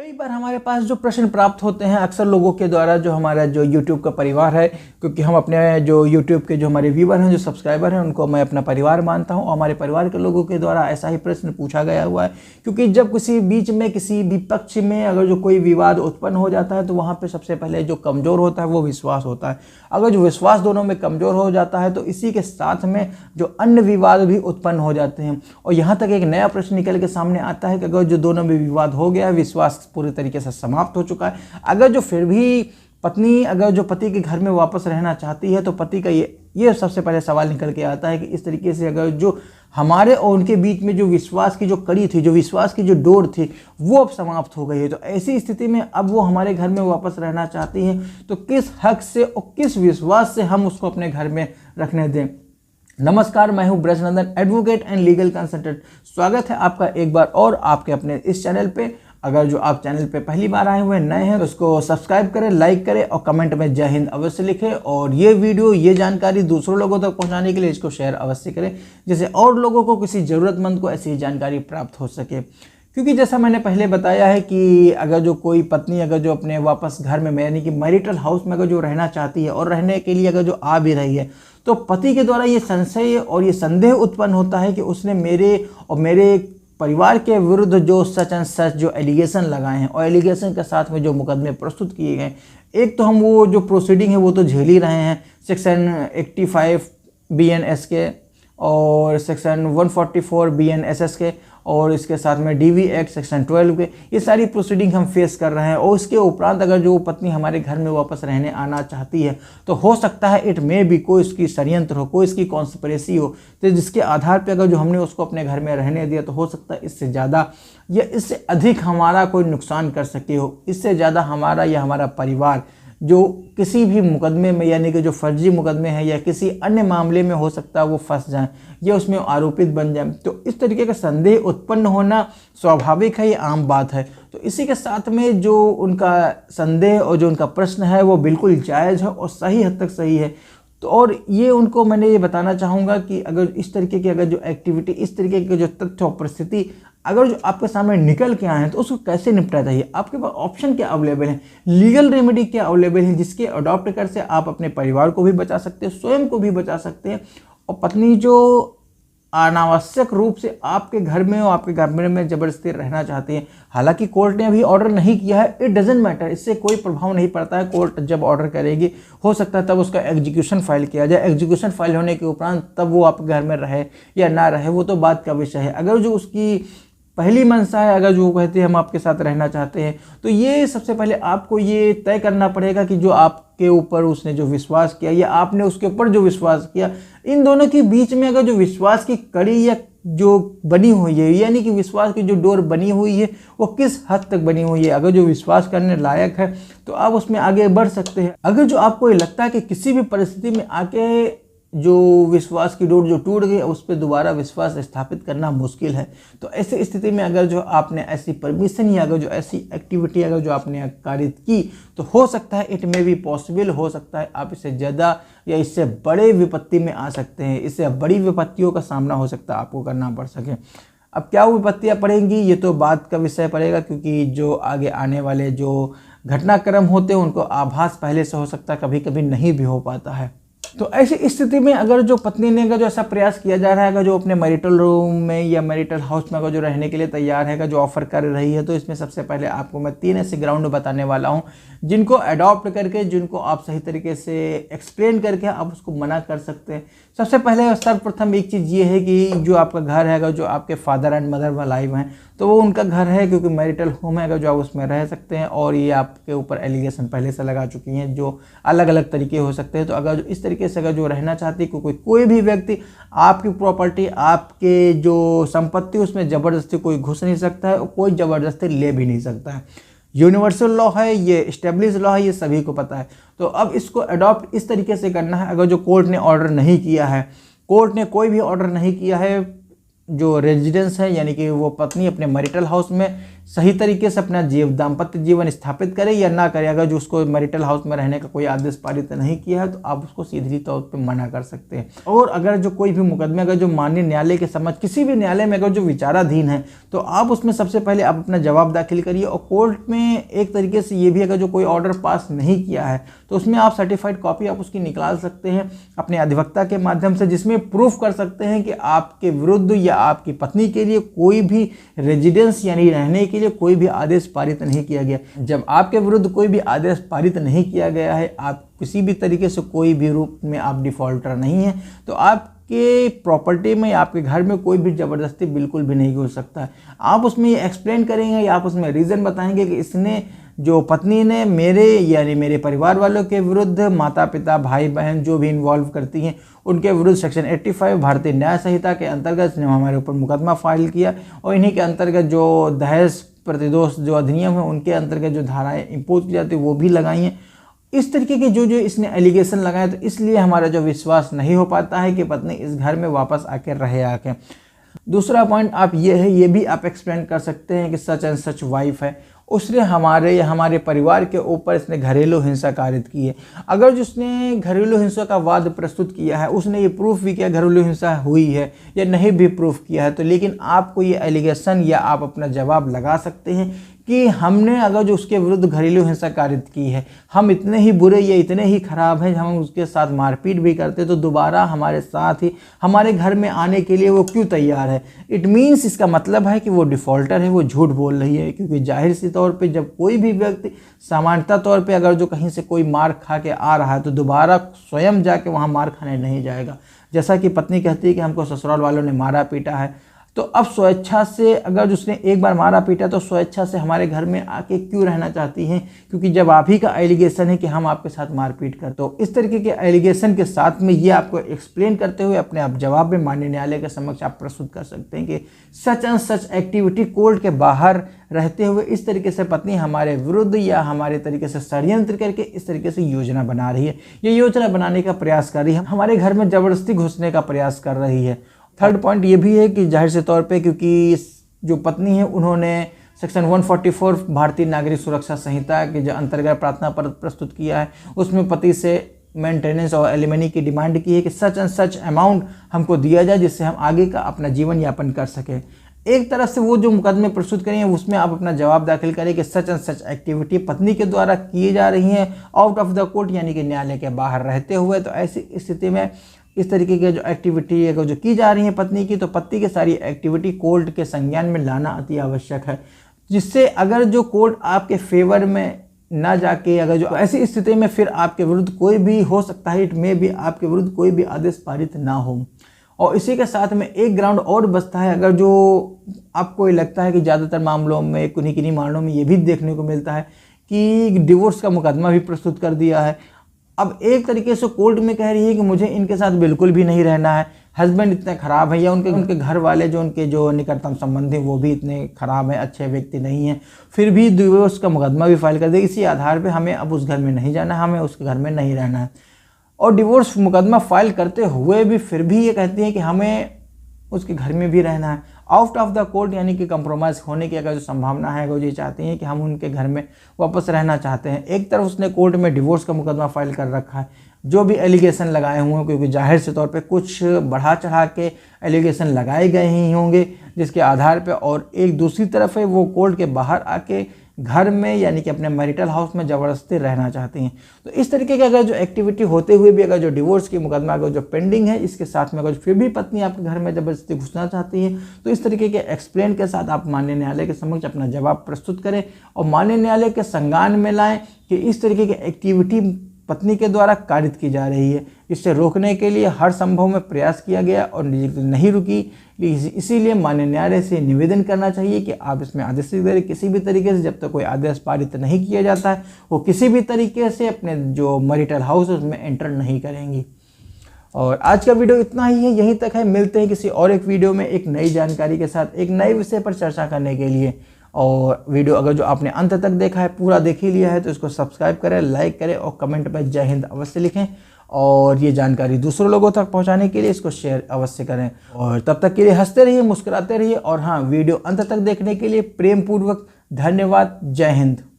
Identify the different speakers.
Speaker 1: कई बार हमारे पास जो प्रश्न प्राप्त होते हैं अक्सर लोगों के द्वारा, जो हमारा जो YouTube का परिवार है, क्योंकि हम अपने जो YouTube के जो हमारे व्यूवर हैं, जो सब्सक्राइबर हैं, उनको मैं अपना परिवार मानता हूं। और हमारे परिवार के लोगों के द्वारा ऐसा ही प्रश्न पूछा गया हुआ है, क्योंकि जब किसी बीच में किसी भी पक्ष में अगर जो कोई विवाद उत्पन्न हो जाता है तो वहाँ पर सबसे पहले जो कमज़ोर होता है वो विश्वास होता है। अगर जो विश्वास दोनों में कमज़ोर हो जाता है तो इसी के साथ में जो अन्य विवाद भी उत्पन्न हो जाते हैं। और यहाँ तक एक नया प्रश्न निकल के सामने आता है कि अगर जो दोनों में विवाद हो गया, विश्वास पूरी तरीके से समाप्त हो चुका है, अगर जो फिर भी पत्नी अगर जो पति के घर में वापस रहना चाहती है तो पति का ये सबसे पहले सवाल निकल के आता है कि इस तरीके से अगर जो हमारे और उनके बीच में जो विश्वास की जो कड़ी थी, जो विश्वास की जो डोर थी, वो अब समाप्त हो गई है। तो ऐसी स्थिति में अब वो हमारे घर में वापस रहना चाहती हैं, तो किस हक से और किस विश्वास से हम उसको अपने घर में रखने दें। नमस्कार, मैं हूं Brajnandan, advocate and legal consultant. स्वागत है आपका एक बार और आपके अपने इस चैनल पे। अगर जो आप चैनल पे पहली बार आए हुए नए हैं तो उसको सब्सक्राइब करें, लाइक करें और कमेंट में जय हिंद अवश्य लिखें। और ये वीडियो, ये जानकारी दूसरों लोगों तक पहुंचाने के लिए इसको शेयर अवश्य करें, जिससे और लोगों को, किसी ज़रूरतमंद को ऐसी जानकारी प्राप्त हो सके। क्योंकि जैसा मैंने पहले बताया है कि अगर जो कोई पत्नी अगर जो अपने वापस घर में, यानी कि मैरिटल हाउस में अगर जो रहना चाहती है और रहने के लिए अगर जो आ भी रही है, तो पति के द्वारा ये संशय और ये संदेह उत्पन्न होता है कि उसने मेरे और मेरे परिवार के विरुद्ध जो सच एंड सच जो एलिगेशन लगाए हैं और एलिगेशन के साथ में जो मुकदमे प्रस्तुत किए गए, एक तो हम वो जो प्रोसीडिंग है वो तो झेल ही रहे हैं, सेक्शन 85 BNS के और सेक्शन 144 BNSS के, और इसके साथ में DV एक्ट सेक्शन 12 के, ये सारी प्रोसीडिंग हम फेस कर रहे हैं। और उसके उपरांत अगर जो पत्नी हमारे घर में वापस रहने आना चाहती है तो हो सकता है इट में भी कोई इसकी षड्यंत्र हो, कोई इसकी कॉन्स्पिरेसी हो, तो जिसके आधार पे अगर जो हमने उसको अपने घर में रहने दिया तो हो सकता है इससे ज़्यादा या इससे अधिक हमारा कोई नुकसान कर सके हो, इससे ज़्यादा हमारा या हमारा परिवार जो किसी भी मुकदमे में, यानी कि जो फर्जी मुकदमे हैं या किसी अन्य मामले में हो सकता है वो फंस जाएं या उसमें आरोपित बन जाएं। तो इस तरीके का संदेह उत्पन्न होना स्वाभाविक है, ये आम बात है। तो इसी के साथ में जो उनका संदेह और जो उनका प्रश्न है वो बिल्कुल जायज़ है और सही हद तक सही है। तो और ये उनको मैंने ये बताना चाहूँगा कि अगर इस तरीके की अगर जो एक्टिविटी, इस तरीके की जो तथ्य और परिस्थिति अगर जो आपके सामने निकल के आए हैं तो उसको कैसे निपटा चाहिए, आपके पास ऑप्शन क्या अवेलेबल है, लीगल रेमेडी क्या अवेलेबल है, जिसके अडॉप्ट कर से आप अपने परिवार को भी बचा सकते हैं, स्वयं को भी बचा सकते हैं। और पत्नी जो अनावश्यक रूप से आपके घर में और आपके घर में ज़बरदस्ती रहना चाहती है, हालांकि कोर्ट ने अभी ऑर्डर नहीं किया है, इट डजेंट मैटर, इससे कोई प्रभाव नहीं पड़ता है। कोर्ट जब ऑर्डर करेगी हो सकता है तब उसका एग्जीक्यूशन फाइल किया जाए, एग्जीक्यूशन फाइल होने के उपरांत तब वो आपके घर में रहे या ना रहे वो तो बात का विषय है। अगर जो उसकी पहली मंशा है, अगर जो वो कहते हैं हम आपके साथ रहना चाहते हैं, तो ये सबसे पहले आपको ये तय करना पड़ेगा कि जो आपके ऊपर उसने जो विश्वास किया या आपने उसके ऊपर जो विश्वास किया, इन दोनों के बीच में अगर जो विश्वास की कड़ी या जो बनी हुई है, यानी कि विश्वास की जो डोर बनी हुई है वो किस हद तक बनी हुई है, अगर जो विश्वास करने लायक है तो आप उसमें आगे बढ़ सकते हैं। अगर जो आपको ये लगता है कि किसी भी परिस्थिति में आके जो विश्वास की डोर जो टूट गई उस पर दोबारा विश्वास स्थापित करना मुश्किल है, तो ऐसी स्थिति में अगर जो आपने ऐसी परमिशन या अगर जो ऐसी एक्टिविटी अगर जो आपने कारित की तो हो सकता है इट में भी पॉसिबल हो सकता है आप इससे ज़्यादा या इससे बड़े विपत्ति में आ सकते हैं, इससे बड़ी विपत्तियों का सामना हो सकता है आपको करना पड़ सके। अब क्या विपत्तियाँ पड़ेंगी ये तो बात का विषय पड़ेगा, क्योंकि जो आगे आने वाले जो घटनाक्रम होते हैं उनको आभास पहले से हो सकता है, कभी कभी नहीं भी हो पाता है। तो ऐसी स्थिति में अगर जो पत्नी ने अगर जो ऐसा प्रयास किया जा रहा है, अगर जो अपने मैरिटल रूम में या मैरिटल हाउस में अगर जो रहने के लिए तैयार है, अगर जो ऑफर कर रही है, तो इसमें सबसे पहले आपको मैं 3 ऐसे ग्राउंड बताने वाला हूं जिनको अडॉप्ट करके, जिनको आप सही तरीके से एक्सप्लेन करके आप उसको मना कर सकते हैं। सबसे पहले सर्वप्रथम एक चीज़ ये है कि जो आपका घर है, अगर जो आपके फादर एंड मदर अलाइव हैं तो वो उनका घर है, क्योंकि मैरिटल होम है, अगर जो आप उसमें रह सकते हैं। और ये आपके ऊपर एलिगेशन पहले से लगा चुकी हैं जो अलग अलग तरीके हो सकते हैं। तो अगर जो इस तरीके से अगर जो रहना चाहती है कोई भी व्यक्ति आपकी प्रॉपर्टी, आपके जो संपत्ति, उसमें ज़बरदस्ती कोई घुस नहीं सकता है और कोई ज़बरदस्ती ले भी नहीं सकता है। यूनिवर्सल लॉ है, ये एस्टेब्लिश लॉ है, ये सभी को पता है। तो अब इसको अडॉप्ट इस तरीके से करना है। अगर जो कोर्ट ने ऑर्डर नहीं किया है, कोर्ट ने कोई भी ऑर्डर नहीं किया है, जो रेजिडेंस है यानी कि वो पत्नी अपने मैरिटल हाउस में सही तरीके से अपना दाम्पत्य जीवन स्थापित करे या ना करे। अगर जो उसको मैरिटल हाउस में रहने का कोई आदेश पारित नहीं किया है तो आप उसको सीधी तौर पे मना कर सकते हैं। और अगर जो कोई भी मुकदमे अगर जो माननीय न्यायालय के समझ किसी भी न्यायालय में अगर जो विचाराधीन है तो आप उसमें सबसे पहले आप अपना जवाब दाखिल करिए। और कोर्ट में एक तरीके से ये भी अगर जो कोई ऑर्डर पास नहीं किया है तो उसमें आप सर्टिफाइड कॉपी आप उसकी निकाल सकते हैं अपने अधिवक्ता के माध्यम से, जिसमें प्रूफ कर सकते हैं कि आपके विरुद्ध या आपकी पत्नी के लिए कोई भी रेजिडेंस यानी रहने के लिए कोई भी आदेश पारित नहीं किया गया। जब आपके विरुद्ध कोई भी आदेश पारित नहीं किया गया है, आप किसी भी तरीके से कोई भी रूप में आप डिफॉल्टर नहीं है, तो आपके प्रॉपर्टी में या आपके घर में कोई भी ज़बरदस्ती बिल्कुल भी नहीं हो सकता है। आप उसमें ये एक्सप्लेन करेंगे या आप उसमें रीज़न बताएंगे कि इसने जो पत्नी ने मेरे यानी मेरे परिवार वालों के विरुद्ध, माता पिता भाई बहन जो भी इन्वॉल्व करती हैं उनके विरुद्ध सेक्शन 85 भारतीय न्याय संहिता के अंतर्गत इसने हमारे ऊपर मुकदमा फाइल किया। और इन्हीं के अंतर्गत जो दहेज प्रतिदोष जो अधिनियम है उनके अंतर्गत जो धाराएं इम्पोज की जाती है वो भी लगाई हैं। इस तरीके के जो इसने एलिगेशन लगाए, तो इसलिए हमारा जो विश्वास नहीं हो पाता है कि पत्नी इस घर में वापस आके रहे आके। दूसरा पॉइंट आप ये भी आप एक्सप्लेन कर सकते हैं कि सच एंड सच वाइफ है, उसने हमारे या हमारे परिवार के ऊपर इसने घरेलू हिंसा कारित की है। अगर जिसने घरेलू हिंसा का वाद प्रस्तुत किया है उसने ये प्रूफ भी किया घरेलू हिंसा हुई है या नहीं भी प्रूफ किया है, तो लेकिन आपको ये एलिगेशन या आप अपना जवाब लगा सकते हैं कि हमने अगर जो उसके विरुद्ध घरेलू हिंसा कारित की है, हम इतने ही बुरे या इतने ही खराब हैं, हम उसके साथ मारपीट भी करते तो दोबारा हमारे साथ ही हमारे घर में आने के लिए वो क्यों तैयार है। इट मीन्स इसका मतलब है कि वो डिफ़ॉल्टर है, वो झूठ बोल रही है। क्योंकि जाहिर सी तौर पे जब कोई भी व्यक्ति सामान्यतः तौर पे अगर जो कहीं से कोई मार खा के आ रहा है तो दोबारा स्वयं जाके वहाँ मार खाने नहीं जाएगा। जैसा कि पत्नी कहती है कि हमको ससुराल वालों ने मारा पीटा है, तो अब स्वेच्छा से अगर उसने एक बार मारा पीटा तो स्वेच्छा से हमारे घर में आके क्यों रहना चाहती हैं, क्योंकि जब आप ही का एलिगेशन है कि हम आपके साथ मारपीट कर। तो इस तरीके के एलिगेशन के साथ में ये आपको एक्सप्लेन करते हुए अपने आप जवाब में माननीय न्यायालय के समक्ष आप प्रस्तुत कर सकते हैं कि such and such activity court के बाहर रहते हुए इस तरीके से पत्नी हमारे विरुद्ध या हमारे तरीके से षड्यंत्र करके इस तरीके से योजना बना रही है, ये योजना बनाने का प्रयास कर रही है, हमारे घर में ज़बरदस्ती घुसने का प्रयास कर रही है। थर्ड पॉइंट ये भी है कि जाहिर से तौर पे क्योंकि जो पत्नी है उन्होंने सेक्शन 144 भारतीय नागरिक सुरक्षा संहिता के जो अंतर्गत प्रार्थना पत्र प्रस्तुत किया है उसमें पति से मेंटेनेंस और एलिमनी की डिमांड की है कि सच एंड सच अमाउंट हमको दिया जाए जिससे हम आगे का अपना जीवन यापन कर सकें। एक तरफ से वो जो मुकदमे प्रस्तुत करेंगे उसमें आप अपना जवाब दाखिल करें कि सच एंड सच एक्टिविटी पत्नी के द्वारा किए जा रही हैं आउट ऑफ द कोर्ट यानी कि न्यायालय के बाहर रहते हुए। तो ऐसी स्थिति में इस तरीके की जो एक्टिविटी अगर जो की जा रही है पत्नी की, तो पति की सारी एक्टिविटी कोर्ट के संज्ञान में लाना अति आवश्यक है, जिससे अगर जो कोर्ट आपके फेवर में ना जाके अगर जो ऐसी स्थिति में फिर आपके विरुद्ध कोई भी हो सकता है, इट में भी आपके विरुद्ध कोई भी आदेश पारित ना हो। और इसी के साथ में एक ग्राउंड और बचता है, अगर जो आपको ये लगता है कि ज़्यादातर मामलों में किन्हीं मामलों में ये भी देखने को मिलता है कि डिवोर्स का मुकदमा भी प्रस्तुत कर दिया है। अब एक तरीके से कोर्ट में कह रही है कि मुझे इनके साथ बिल्कुल भी नहीं रहना है, हस्बैंड इतने ख़राब है या उनके घर वाले जो उनके जो निकटतम संबंधी वो भी इतने ख़राब हैं, अच्छे व्यक्ति नहीं हैं, फिर भी डिवोर्स का मुकदमा भी फाइल कर दे। इसी आधार पे हमें अब उस घर में नहीं जाना, हमें उसके घर में नहीं रहना है। और डिवोर्स मुकदमा फाइल करते हुए भी फिर भी ये कहती है कि हमें उसके घर में भी रहना है। आउट ऑफ द कोर्ट यानी कि कंप्रोमाइज़ होने की अगर जो संभावना है, अगर ये चाहती हैं कि हम उनके घर में वापस रहना चाहते हैं। एक तरफ उसने कोर्ट में डिवोर्स का मुकदमा फाइल कर रखा है, जो भी एलिगेशन लगाए हुए हैं, क्योंकि जाहिर से तौर पे कुछ बढ़ा चढ़ा के एलिगेशन लगाए गए ही होंगे जिसके आधार पे, और एक दूसरी तरफ है वो कोर्ट के बाहर आके घर में यानी कि अपने मैरिटल हाउस में ज़बरदस्ती रहना चाहती हैं। तो इस तरीके की अगर जो एक्टिविटी होते हुए भी अगर जो डिवोर्स की मुकदमा अगर जो पेंडिंग है, इसके साथ में अगर फिर भी पत्नी आपके घर में ज़बरदस्ती घुसना चाहती है, तो इस तरीके के एक्सप्लेन के साथ आप माननीय न्यायालय के समक्ष अपना जवाब प्रस्तुत करें और माननीय न्यायालय के संज्ञान में लाएं कि इस तरीके की एक्टिविटी पत्नी के द्वारा कारित की जा रही है। इससे रोकने के लिए हर संभव में प्रयास किया गया और नहीं रुकी। इसीलिए माननीय न्यायालय से निवेदन करना चाहिए कि आप इसमें आदेश दें किसी भी तरीके से, जब तक कोई आदेश पारित नहीं किया जाता है वो किसी भी तरीके से अपने जो मैरिटल हाउस है उसमें एंटर नहीं करेंगी। और आज का वीडियो इतना ही है, यहीं तक है। मिलते हैं किसी और एक वीडियो में एक नई जानकारी के साथ, एक नए विषय पर चर्चा करने के लिए। और वीडियो अगर जो आपने अंत तक देखा है, पूरा देख ही लिया है, तो इसको सब्सक्राइब करें, लाइक करें और कमेंट में जय हिंद अवश्य लिखें। और ये जानकारी दूसरों लोगों तक पहुंचाने के लिए इसको शेयर अवश्य करें। और तब तक के लिए हंसते रहिए, मुस्कुराते रहिए। और हाँ, वीडियो अंत तक देखने के लिए प्रेम पूर्वक धन्यवाद। जय हिंद।